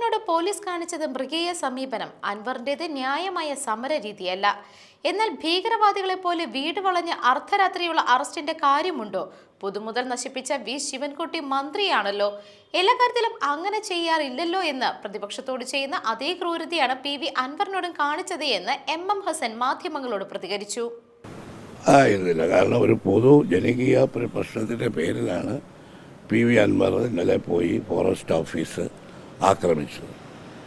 അൻവറിനോട് police കാണിച്ചത് മൃഗീയ സമീപനം. അൻവറിന്റേത് ന്യായമായ സമര രീതിയല്ല. എന്നാൽ ഭീകരവാദികളെ പോലെ വീട് വളഞ്ഞ് അർദ്ധരാത്രിയുള്ള അറസ്റ്റിന്റെ കാര്യമുണ്ടോ? പൊതുമുതൽ നശിപ്പിച്ച വി ശിവൻകുട്ടി മന്ത്രിയാണല്ലോ. എല്ലാ കാര്യത്തിലും അങ്ങനെ ചെയ്യാറില്ലല്ലോ എന്ന് പ്രതിപക്ഷത്തോട് ചെയ്യുന്ന അതേ ക്രൂരതയാണ് PV അൻവറിനോടും കാണിച്ചത് എന്ന് MM ഹസൻ മാധ്യമങ്ങളോട് പ്രതികരിച്ചു. ആയിരുന്നില്ല. കാരണം ഒരു പൊതു ജനകീയ പ്രശ്നത്തിൻ്റെ പേരിലാണ് PV അൻവർ ഇന്നലെ പോയി ഫോറസ്റ്റ് ഓഫീസ് ആക്രമിച്ചത്.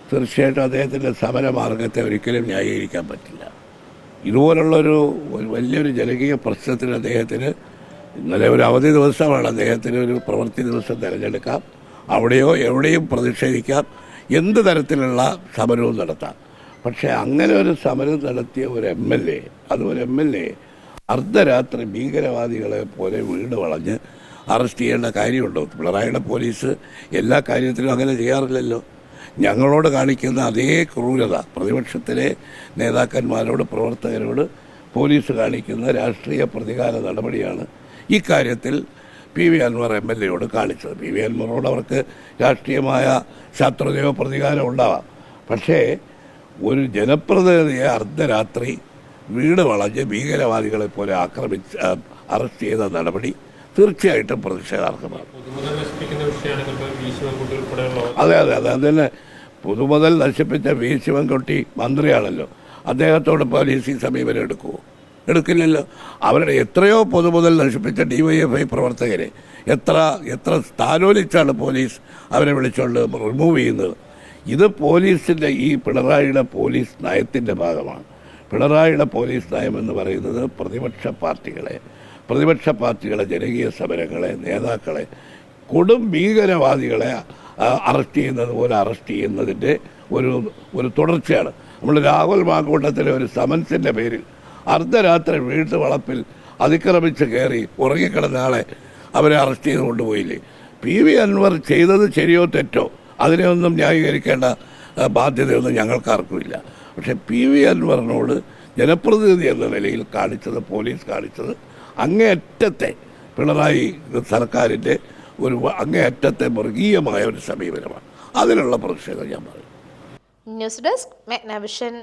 തീർച്ചയായിട്ടും അദ്ദേഹത്തിൻ്റെ സമരമാർഗത്തെ ഒരിക്കലും ന്യായീകരിക്കാൻ പറ്റില്ല. ഇതുപോലുള്ളൊരു വലിയൊരു ജനകീയ പ്രശ്നത്തിന് അദ്ദേഹത്തിന് ഇന്നലെ ഒരു അവധി ദിവസമാണ്, അദ്ദേഹത്തിന് ഒരു പ്രവൃത്തി ദിവസം തിരഞ്ഞെടുക്കാം, അവിടെയോ എവിടെയും പ്രതിഷേധിക്കാം, എന്ത് തരത്തിലുള്ള സമരവും നടത്താം. പക്ഷേ അങ്ങനെ ഒരു സമരം നടത്തിയ ഒരു MLA, അതൊരു MLA അർദ്ധരാത്രി ഭീകരവാദികളെ പോലെ വീട് വളഞ്ഞ് അറസ്റ്റ് ചെയ്യേണ്ട കാര്യമുണ്ടോ? പിണറായിയുടെ പോലീസ് എല്ലാ കാര്യത്തിലും അങ്ങനെ ചെയ്യാറില്ലല്ലോ. ഞങ്ങളോട് കാണിക്കുന്ന അതേ ക്രൂരത പ്രതിപക്ഷത്തിലെ നേതാക്കന്മാരോട്, പ്രവർത്തകരോട് പോലീസ് കാണിക്കുന്ന രാഷ്ട്രീയ പ്രതികാര നടപടിയാണ് ഈ കാര്യത്തിൽ PV അൻവർ MLAയോട് കാണിച്ചത്. PV അൻവറോട് അവർക്ക് രാഷ്ട്രീയമായ ശത്രുതയോ പ്രതികാരം ഉണ്ടാവാം. പക്ഷേ ഒരു ജനപ്രതിനിധിയെ അർദ്ധരാത്രി വീട് വളഞ്ഞ് ഭീകരവാദികളെ പോലെ അറസ്റ്റ് ചെയ്ത നടപടി തീർച്ചയായിട്ടും പ്രതിഷേധാർഹമാണ്. അതെ, അതന്നെ. പൊതുമുതൽ നശിപ്പിച്ച വി ശിവൻകുട്ടി മന്ത്രിയാണല്ലോ. അദ്ദേഹത്തോട് പോലീസ് ഈ സമീപനം എടുക്കില്ലല്ലോ. അവരുടെ എത്രയോ പൊതുമുതൽ നശിപ്പിച്ച DYFI പ്രവർത്തകരെ എത്ര സ്ഥാനോലിച്ചാണ് പോലീസ് അവരെ വിളിച്ചുകൊണ്ട് റിമൂവ് ചെയ്യുന്നത്. ഇത് പോലീസിൻ്റെ ഈ പിണറായിയുടെ പോലീസ് നയത്തിൻ്റെ ഭാഗമാണ്. പിണറായിയുടെ പോലീസ് നയമെന്ന് പറയുന്നത് പ്രതിപക്ഷ പാർട്ടികളെ ജനകീയ സമരങ്ങളെ, നേതാക്കളെ, കൊടും ഭീകരവാദികളെ അറസ്റ്റ് ചെയ്യുന്നത് പോലെ അറസ്റ്റ് ചെയ്യുന്നതിൻ്റെ ഒരു തുടർച്ചയാണ്. നമ്മൾ രാഹുൽ മാങ്കൂട്ടത്തിലെ ഒരു സമൻസിൻ്റെ പേരിൽ അർദ്ധരാത്രി വീട്ടു വളപ്പിൽ അതിക്രമിച്ച് കയറി ഉറങ്ങിക്കിടന്ന ആളെ അവരെ അറസ്റ്റ് ചെയ്ത് കൊണ്ടുപോയില്ലേ? PV അൻവർ ചെയ്തത് ശരിയോ തെറ്റോ അതിനെയൊന്നും ന്യായീകരിക്കേണ്ട ബാധ്യതയൊന്നും ഞങ്ങൾക്കാർക്കുമില്ല. പക്ഷേ PV അൻവറിനോട് ജനപ്രതിനിധി എന്ന നിലയിൽ പോലീസ് കാണിച്ചത് അങ്ങേയറ്റത്തെ പിണറായി സർക്കാരിൻ്റെ അങ്ങേയറ്റത്തെ മൃഗീയമായ ഒരു സമീപനമാണ്. അതിനുള്ള പ്രതിഷേധം ഞാൻ പറയും. News desk മെഗ്നവിഷൻ.